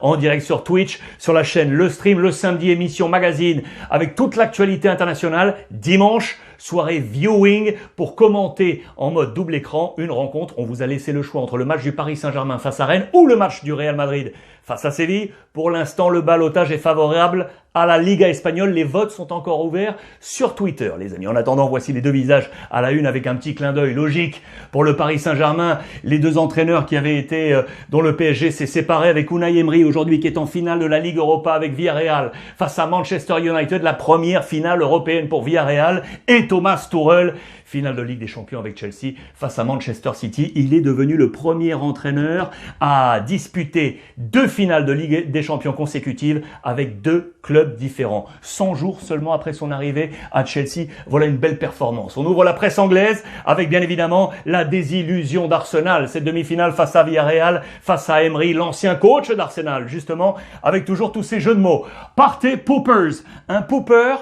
En direct sur Twitch, sur la chaîne Le Stream, le samedi émission magazine avec toute l'actualité internationale. Dimanche, soirée viewing pour commenter en mode double écran une rencontre. On vous a laissé le choix entre le match du Paris Saint-Germain face à Rennes ou le match du Real Madrid face à Séville. Pour l'instant, le ballottage est favorable à la Liga espagnole. Les votes sont encore ouverts sur Twitter, les amis. En attendant, voici les deux visages à la une avec un petit clin d'œil logique pour le Paris Saint-Germain. Les deux entraîneurs qui avaient été, dont le PSG s'est séparé avec Unai Emery aujourd'hui qui est en finale de la Ligue Europa avec Villarreal face à Manchester United. La première finale européenne pour Villarreal et Thomas Tuchel. Finale de Ligue des Champions avec Chelsea face à Manchester City. Il est devenu le premier entraîneur à disputer deux finales de Ligue des Champions consécutives avec deux clubs différents. 100 jours seulement après son arrivée à Chelsea. Voilà une belle performance. On ouvre la presse anglaise avec bien évidemment la désillusion d'Arsenal. Cette demi-finale face à Villarreal, face à Emery, l'ancien coach d'Arsenal, justement, avec toujours tous ces jeux de mots. Partey Poopers. Un pooper,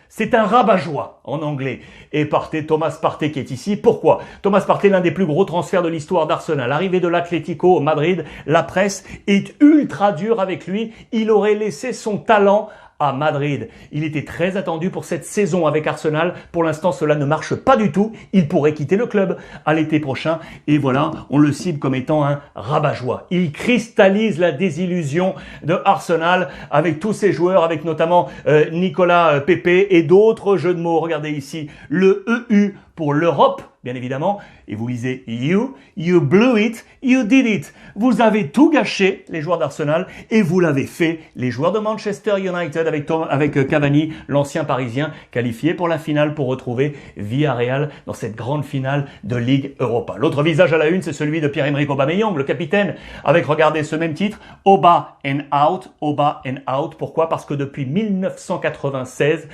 c'est un rabat-joie en anglais. Et Partey, Thomas Partey qui est ici. Pourquoi? Thomas Partey, l'un des plus gros transferts de l'histoire d'Arsenal. Arrivé de l'Atlético Madrid, la presse est ultra dure avec lui. Il aurait laissé son talent à Madrid. Il était très attendu pour cette saison avec Arsenal. Pour l'instant, cela ne marche pas du tout. Il pourrait quitter le club à l'été prochain. Et voilà, on le cible comme étant un rabat-joie. Il cristallise la désillusion de Arsenal avec tous ses joueurs, avec notamment Nicolas Pepe et d'autres jeux de mots. Regardez ici, le EU pour l'Europe, bien évidemment, et vous lisez you blew it, you did it. Vous avez tout gâché, les joueurs d'Arsenal, et vous l'avez fait, les joueurs de Manchester United avec Cavani, l'ancien Parisien, qualifié pour la finale pour retrouver Villarreal dans cette grande finale de Ligue Europa. L'autre visage à la une, c'est celui de Pierre-Emerick Aubameyang, le capitaine, avec, regardez ce même titre, Oba and out, Oba and out. Pourquoi? Parce que depuis 1996,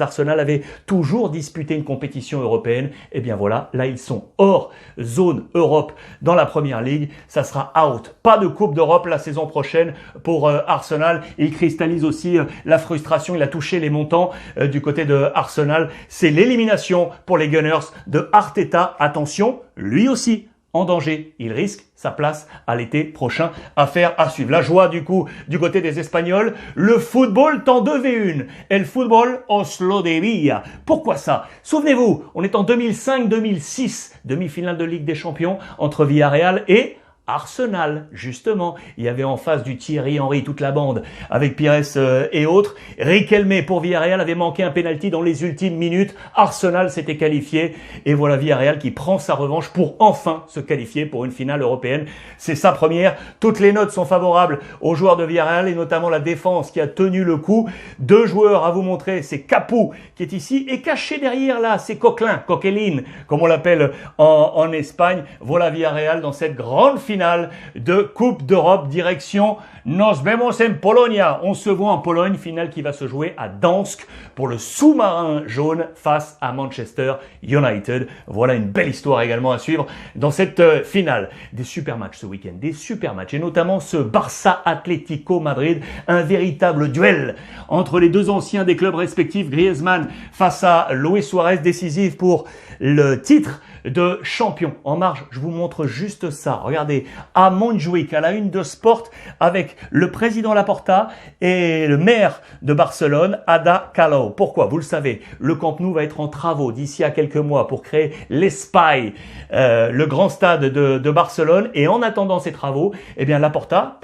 Arsenal avait toujours disputé une compétition européenne. Et bien voilà, là ils sont hors zone Europe dans la Première Ligue. Ça sera out. Pas de Coupe d'Europe la saison prochaine pour Arsenal. Il cristallise aussi la frustration. Il a touché les montants du côté de Arsenal. C'est l'élimination pour les Gunners de Arteta. Attention, lui aussi en danger. Il risque sa place à l'été prochain. Affaire à suivre. La joie du coup du côté des Espagnols. Le football en 2v1. El fútbol os lo debía. Pourquoi ça? Souvenez-vous, on est en 2005-2006. Demi-finale de Ligue des Champions entre Villarreal et Arsenal, justement. Il y avait en face du Thierry Henry, toute la bande, avec Pires et autres. Riquelme pour Villarreal avait manqué un penalty dans les ultimes minutes. Arsenal s'était qualifié. Et voilà Villarreal qui prend sa revanche pour enfin se qualifier pour une finale européenne. C'est sa première. Toutes les notes sont favorables aux joueurs de Villarreal et notamment la défense qui a tenu le coup. Deux joueurs à vous montrer. C'est Capoue qui est ici et caché derrière là, c'est Coquelin, comme on l'appelle en Espagne. Voilà Villarreal dans cette grande finale de Coupe d'Europe, direction Nos vemos en Polonia. On se voit en Pologne, finale qui va se jouer à Gdańsk pour le sous-marin jaune face à Manchester United. Voilà une belle histoire également à suivre dans cette finale. Des super matchs ce week-end, des super matchs et notamment ce Barça Atlético Madrid, un véritable duel entre les deux anciens des clubs respectifs. Griezmann face à Luis Suarez, décisif pour le titre de champion. En marge, je vous montre juste ça. Regardez, à Montjuïc, à la une de Sport, avec le président Laporta et le maire de Barcelone, Ada Colau. Pourquoi? Vous le savez, le Camp Nou va être en travaux d'ici à quelques mois pour créer l'Espai, le grand stade de Barcelone. Et en attendant ces travaux, eh bien Laporta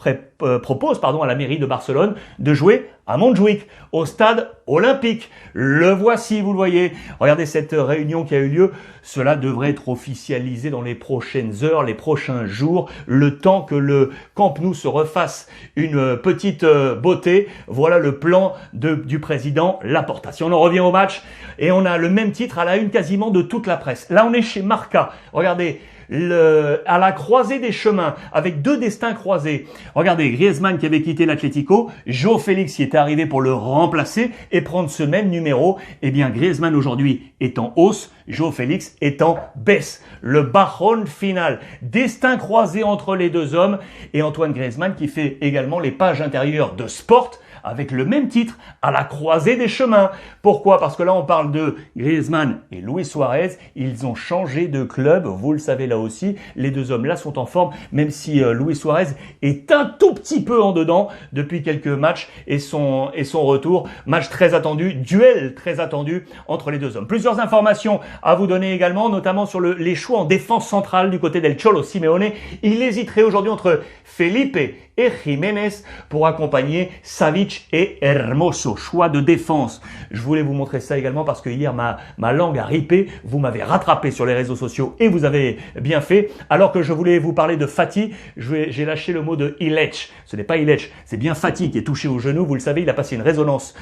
propose à la mairie de Barcelone de jouer à Montjuïc, au stade olympique. Le voici, vous le voyez. Regardez cette réunion qui a eu lieu. Cela devrait être officialisé dans les prochaines heures, les prochains jours, le temps que le Camp Nou se refasse une petite beauté. Voilà le plan du président Laporta. Si on en revient au match, et on a le même titre à la une quasiment de toute la presse. Là, on est chez Marca. Regardez. À la croisée des chemins, avec deux destins croisés. Regardez, Griezmann qui avait quitté l'Atlético, João Félix qui était arrivé pour le remplacer et prendre ce même numéro. Eh bien, Griezmann aujourd'hui est en hausse, João Félix est en baisse. Le bajón final. Destin croisé entre les deux hommes et Antoine Griezmann qui fait également les pages intérieures de Sport avec le même titre à la croisée des chemins. Pourquoi? Parce que là, on parle de Griezmann et Luis Suarez. Ils ont changé de club. Vous le savez là aussi. Les deux hommes là sont en forme, même si Luis Suarez est un tout petit peu en dedans depuis quelques matchs et son retour. Match très attendu, duel très attendu entre les deux hommes. Plusieurs informations à vous donner également, notamment sur les choix en défense centrale du côté del Cholo Simeone. Il hésiterait aujourd'hui entre Felipe et Jiménez pour accompagner Savic et Hermoso. Choix de défense. Je voulais vous montrer ça également parce que hier ma langue a ripé. Vous m'avez rattrapé sur les réseaux sociaux et vous avez bien fait. Alors que je voulais vous parler de Fati, j'ai lâché le mot de Ilech. Ce n'est pas Ilech, c'est bien Fati qui est touché au genou. Vous le savez, il a passé une résonance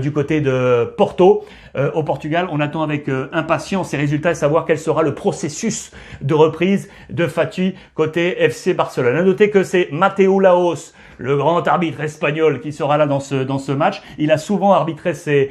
du côté de Porto. Au Portugal, on attend avec impatience ces résultats et savoir quel sera le processus de reprise de Fati côté FC Barcelone. À noter que c'est Mateu Laos, le grand arbitre espagnol, qui sera là dans ce match. Il a souvent arbitré ces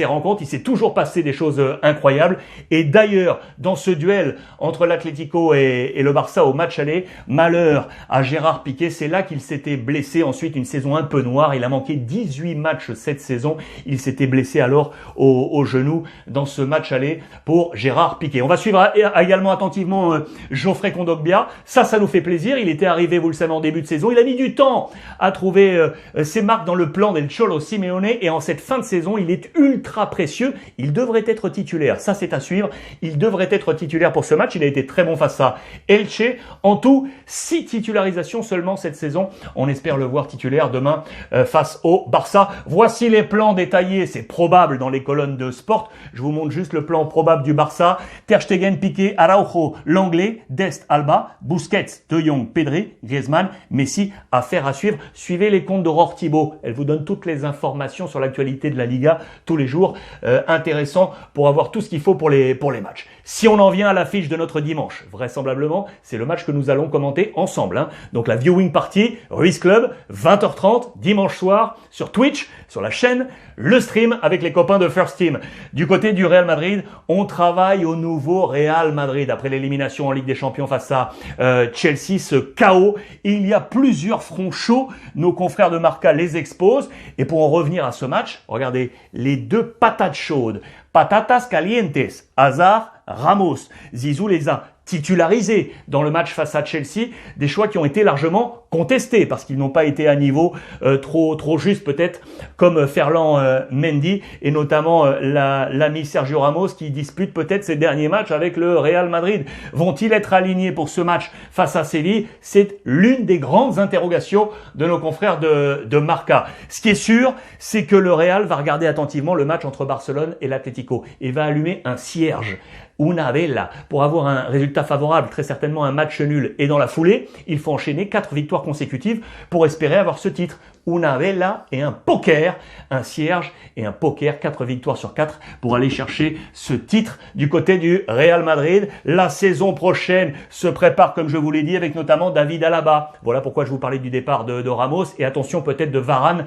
rencontres. Il s'est toujours passé des choses incroyables. Et d'ailleurs, dans ce duel entre l'Atlético et le Barça au match aller, malheur à Gérard Piqué. C'est là qu'il s'était blessé. Ensuite, une saison un peu noire. Il a manqué 18 matchs cette saison. Il s'était blessé alors au genou dans ce match aller pour Gérard Piqué. On va suivre également attentivement Geoffrey Kondogbia. Ça nous fait plaisir. Il était arrivé, vous le savez, en début de saison. Il a mis du temps à trouver ses marques dans le plan del Cholo Simeone et en cette fin de saison, il est ultra précieux. Il devrait être titulaire. Ça, c'est à suivre. Il devrait être titulaire pour ce match. Il a été très bon face à Elche. En tout, 6 titularisations seulement cette saison. On espère le voir titulaire demain face au Barça. Voici les plans détaillés. C'est probable dans les colonnes de Sport. Je vous montre juste le plan probable du Barça. Ter Stegen, Piqué, Araujo, Langlais, Dest, Alba, Busquets, De Jong, Pedri, Griezmann, Messi. Affaire à suivre. Suivez les comptes d'Aurore Thibault. Elle vous donne toutes les informations sur l'actualité de la Liga tous les jours. Intéressant pour avoir tout ce qu'il faut pour les matchs. Si on en vient à l'affiche de notre dimanche, vraisemblablement, c'est le match que nous allons commenter ensemble. Donc la viewing party, Ruiz Club, 20h30, dimanche soir, sur Twitch, sur la chaîne, le stream avec les copains de First Team. Du côté du Real Madrid, on travaille au nouveau Real Madrid. Après l'élimination en Ligue des Champions face à Chelsea, ce chaos, il y a plusieurs fronts chauds. Nos confrères de Marca les exposent. Et pour en revenir à ce match, regardez, les deux patates chaudes, patatas calientes, Hazard, Ramos. Zizou les a titularisés dans le match face à Chelsea, des choix qui ont été largement contestés parce qu'ils n'ont pas été à niveau trop juste peut-être comme Ferland Mendy et notamment l'ami Sergio Ramos qui dispute peut-être ses derniers matchs avec le Real Madrid. Vont-ils être alignés pour ce match face à Séville? C'est l'une des grandes interrogations de nos confrères de Marca. Ce qui est sûr, c'est que le Real va regarder attentivement le match entre Barcelone et l'Atlético et va allumer un cierge, una vela, pour avoir un résultat favorable, très certainement un match nul. Et dans la foulée, il faut enchaîner 4 victoires consécutives pour espérer avoir ce titre. Una vela et un poker, un cierge et un poker, 4 victoires sur 4 pour aller chercher ce titre du côté du Real Madrid. La saison prochaine se prépare, comme je vous l'ai dit, avec notamment David Alaba. Voilà pourquoi je vous parlais du départ de Ramos et attention peut-être de Varane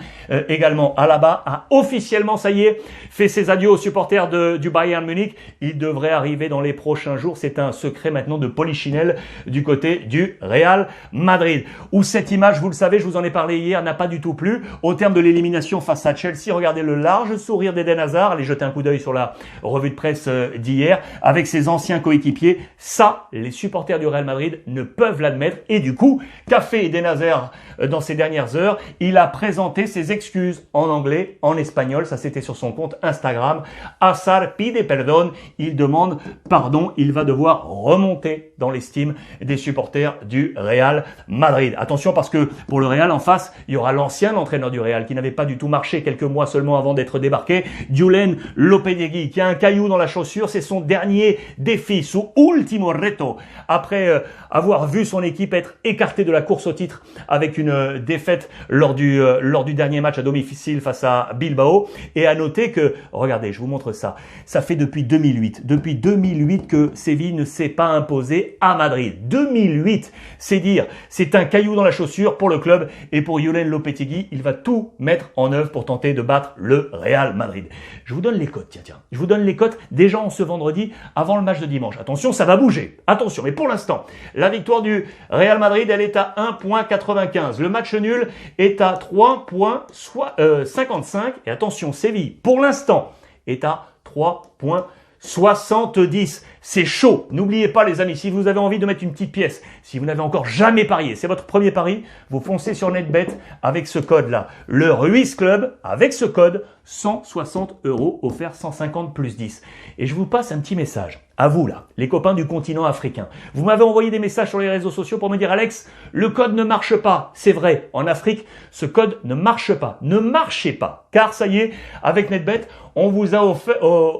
également. Alaba a officiellement, ça y est, fait ses adieux aux supporters du Bayern Munich. Il devrait arriver dans les prochains jours. C'est un secret maintenant de Polichinelle du côté du Real Madrid. Où cette image, vous le savez, je vous en ai parlé hier, n'a pas du tout plu. Au terme de l'élimination face à Chelsea, regardez le large sourire d'Eden Hazard. Allez jeter un coup d'œil sur la revue de presse d'hier avec ses anciens coéquipiers. Ça, les supporters du Real Madrid ne peuvent l'admettre. Et du coup, qu'a fait Eden Hazard dans ces dernières heures? Il a présenté ses excuses en anglais, en espagnol. Ça, c'était sur son compte Instagram. Hazard pide perdón. Il demande pardon. Il va devoir remonter dans l'estime des supporters du Real Madrid. Attention parce que pour le Real en face, il y aura l'ancien entraîneur du Real qui n'avait pas du tout marché quelques mois seulement avant d'être débarqué, Julen Lopetegui, qui a un caillou dans la chaussure. C'est son dernier défi, su ultimo reto, après avoir vu son équipe être écartée de la course au titre avec une défaite lors du dernier match à domicile face à Bilbao. Et à noter que, regardez, je vous montre ça, ça fait depuis 2008, depuis 2008 que Séville ne s'est pas imposé à Madrid. 2008, c'est dire, c'est un caillou dans la chaussure pour le club et pour Julen Lopetegui. Il va tout mettre en œuvre pour tenter de battre le Real Madrid. Je vous donne les cotes, tiens. Je vous donne les cotes déjà en ce vendredi avant le match de dimanche. Attention, ça va bouger. Attention, mais pour l'instant, la victoire du Real Madrid, elle est à 1,95. Le match nul est à 3,55. Et attention, Séville, pour l'instant, est à 3,70. C'est chaud. N'oubliez pas, les amis, si vous avez envie de mettre une petite pièce, si vous n'avez encore jamais parié, c'est votre premier pari, vous foncez sur NetBet avec ce code-là. Le Ruiz Club, avec ce code, 160 € offert 150 plus 10. Et je vous passe un petit message. À vous, là, les copains du continent africain. Vous m'avez envoyé des messages sur les réseaux sociaux pour me dire, Alex, le code ne marche pas. C'est vrai. En Afrique, ce code ne marche pas. Ne marchez pas. Car ça y est, avec NetBet, on vous a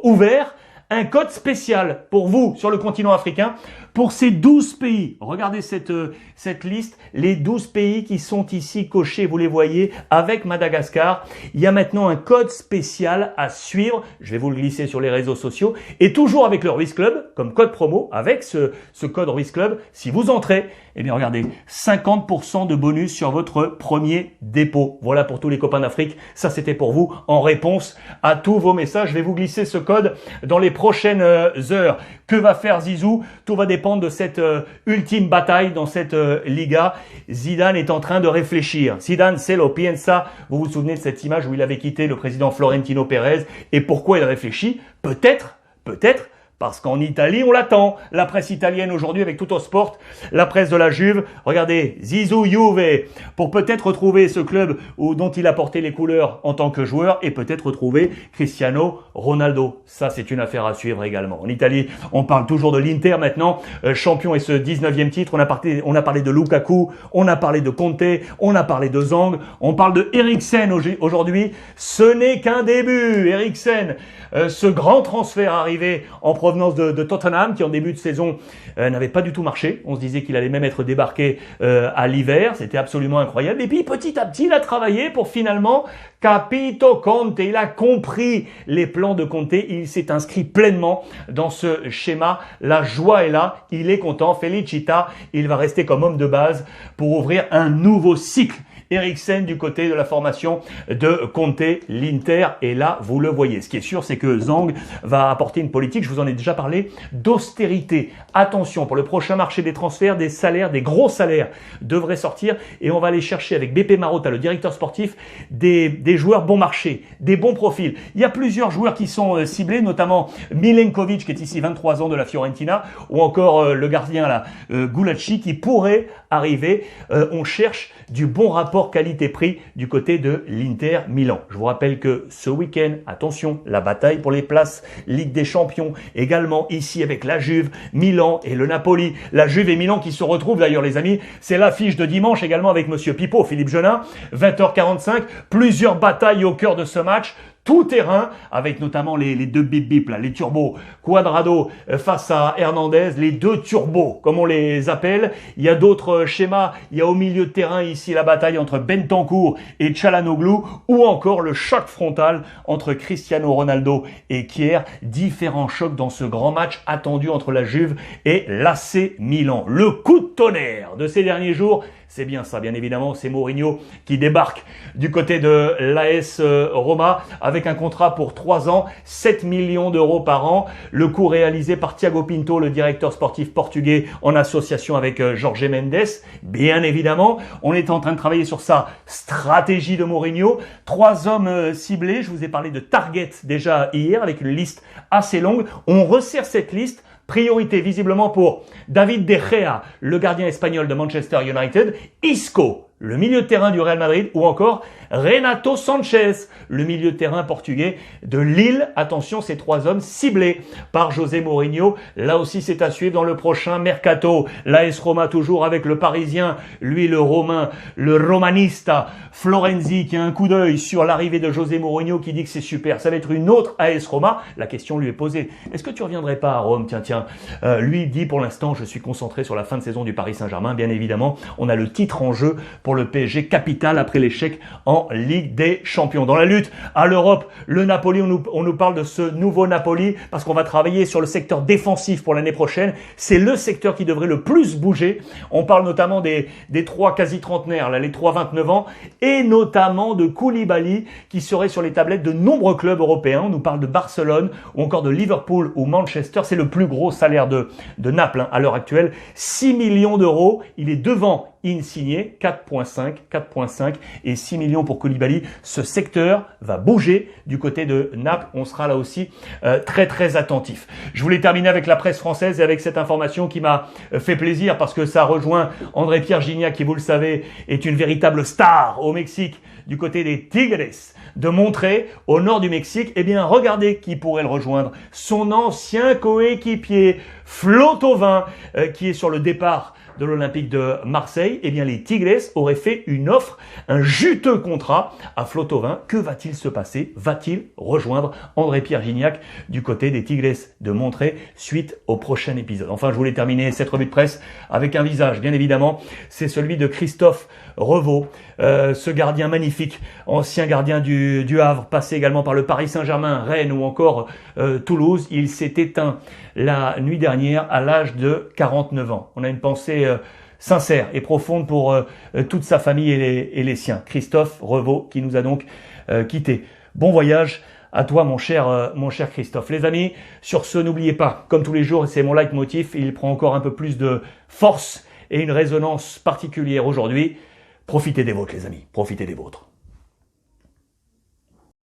ouvert un code spécial pour vous sur le continent africain pour ces 12 pays. Regardez cette liste, les 12 pays qui sont ici cochés, vous les voyez, avec Madagascar. Il y a maintenant un code spécial à suivre. Je vais vous le glisser sur les réseaux sociaux. Et toujours avec le Ruiz Club, comme code promo, avec ce code Ruiz Club, si vous entrez, eh bien regardez, 50% de bonus sur votre premier dépôt. Voilà pour tous les copains d'Afrique. Ça, c'était pour vous en réponse à tous vos messages. Je vais vous glisser ce code dans les prochaines heures. Que va faire Zizou? Tout va dépendre de cette ultime bataille dans cette Liga. Zidane est en train de réfléchir. Zidane se lo piensa. Vous vous souvenez de cette image où il avait quitté le président Florentino Pérez. Et pourquoi il réfléchit? Peut-être, parce qu'en Italie, on l'attend. La presse italienne aujourd'hui avec Tuttosport, la presse de la Juve. Regardez, Zizou Juve, pour peut-être retrouver ce club dont il a porté les couleurs en tant que joueur et peut-être retrouver Cristiano Ronaldo. Ça, c'est une affaire à suivre également. En Italie, on parle toujours de l'Inter maintenant, champion et ce 19e titre. On a parlé de Lukaku, on a parlé de Conte, on a parlé de Zhang, on parle de Eriksen aujourd'hui. Ce n'est qu'un début. Eriksen, ce grand transfert arrivé en provenance de Tottenham qui en début de saison n'avait pas du tout marché. On se disait qu'il allait même être débarqué à l'hiver. C'était absolument incroyable. Et puis petit à petit, il a travaillé pour finalement Capito Conte. Il a compris les plans de Conte. Il s'est inscrit pleinement dans ce schéma. La joie est là. Il est content. Felicita. Il va rester comme homme de base pour ouvrir un nouveau cycle. Eriksen du côté de la formation de Conte, l'Inter, et là, vous le voyez. Ce qui est sûr, c'est que Zhang va apporter une politique, je vous en ai déjà parlé, d'austérité. Attention, pour le prochain marché des transferts, des salaires, des gros salaires devraient sortir et on va aller chercher avec BP Marotta, le directeur sportif, des joueurs bon marché, des bons profils. Il y a plusieurs joueurs qui sont ciblés, notamment Milenkovic, qui est ici 23 ans de la Fiorentina, ou encore le gardien là, Gulacsi, qui pourrait arriver. On cherche du bon rapport qualité-prix du côté de l'Inter Milan. Je vous rappelle que ce week-end, attention, la bataille pour les places Ligue des Champions, également ici avec la Juve, Milan et le Napoli. La Juve et Milan qui se retrouvent d'ailleurs les amis, c'est l'affiche de dimanche également avec Monsieur Pipo, Philippe Genin, 20h45, plusieurs batailles au cœur de ce match. Tout terrain, avec notamment les deux bip-bip, là, les turbos. Cuadrado face à Hernandez, les deux turbos, comme on les appelle. Il y a d'autres schémas. Il y a au milieu de terrain ici la bataille entre Bentancur et Çalhanoğlu, ou encore le choc frontal entre Cristiano Ronaldo et Kier. Différents chocs dans ce grand match attendu entre la Juve et l'AC Milan. Le coup de tonnerre de ces derniers jours, c'est bien ça, bien évidemment, c'est Mourinho qui débarque du côté de l'AS Roma avec un contrat pour 3 ans, 7 millions d'euros par an. Le coût réalisé par Thiago Pinto, le directeur sportif portugais, en association avec Jorge Mendes. Bien évidemment, on est en train de travailler sur sa stratégie de Mourinho. 3 hommes ciblés, je vous ai parlé de target déjà hier avec une liste assez longue. On resserre cette liste. Priorité visiblement pour David De Gea, le gardien espagnol de Manchester United, Isco, le milieu de terrain du Real Madrid, ou encore Renato Sanchez, le milieu de terrain portugais de Lille. Attention, ces 3 hommes ciblés par José Mourinho. Là aussi, c'est à suivre dans le prochain mercato. L'AS Roma toujours avec le Parisien, lui le Romain, le Romanista, Florenzi, qui a un coup d'œil sur l'arrivée de José Mourinho, qui dit que c'est super. Ça va être une autre AS Roma. La question lui est posée. Est-ce que tu reviendrais pas à Rome? Tiens. Lui dit pour l'instant, je suis concentré sur la fin de saison du Paris Saint-Germain. Bien évidemment, on a le titre en jeu pour le PSG, capital après l'échec en Ligue des Champions. Dans la lutte à l'Europe, le Napoli, on nous parle de ce nouveau Napoli parce qu'on va travailler sur le secteur défensif pour l'année prochaine. C'est le secteur qui devrait le plus bouger. On parle notamment des trois quasi-trentenaires, là, les 3-29 ans, et notamment de Koulibaly qui serait sur les tablettes de nombreux clubs européens. On nous parle de Barcelone ou encore de Liverpool ou Manchester. C'est le plus gros salaire de Naples à l'heure actuelle. 6 millions d'euros. Il est devant Insigne, 4,5 et 6 millions pour Koulibaly. Ce secteur va bouger du côté de Naples. On sera là aussi très très attentif. Je voulais terminer avec la presse française et avec cette information qui m'a fait plaisir parce que ça rejoint André-Pierre Gignac qui, vous le savez, est une véritable star au Mexique du côté des Tigres de Monterrey au nord du Mexique. Eh bien, regardez qui pourrait le rejoindre. Son ancien coéquipier Flo Thauvin qui est sur le départ de l'Olympique de Marseille. Eh bien, les Tigres auraient fait une offre, un juteux contrat à Flo Thauvin. Que va-t-il se passer? Va-t-il rejoindre André-Pierre Gignac du côté des Tigres de Monterrey suite au prochain épisode? Enfin, je voulais terminer cette revue de presse avec un visage, bien évidemment. C'est celui de Christophe Revaux, ce gardien magnifique, ancien gardien du Havre, passé également par le Paris Saint-Germain, Rennes ou encore Toulouse. Il s'est éteint la nuit dernière à l'âge de 49 ans. On a une pensée sincère et profonde pour toute sa famille et les siens. Christophe Revaux qui nous a donc quittés. Bon voyage à toi mon cher Christophe. Les amis, sur ce, n'oubliez pas, comme tous les jours, c'est mon leitmotiv, il prend encore un peu plus de force et une résonance particulière aujourd'hui. Profitez des vôtres les amis, profitez des vôtres.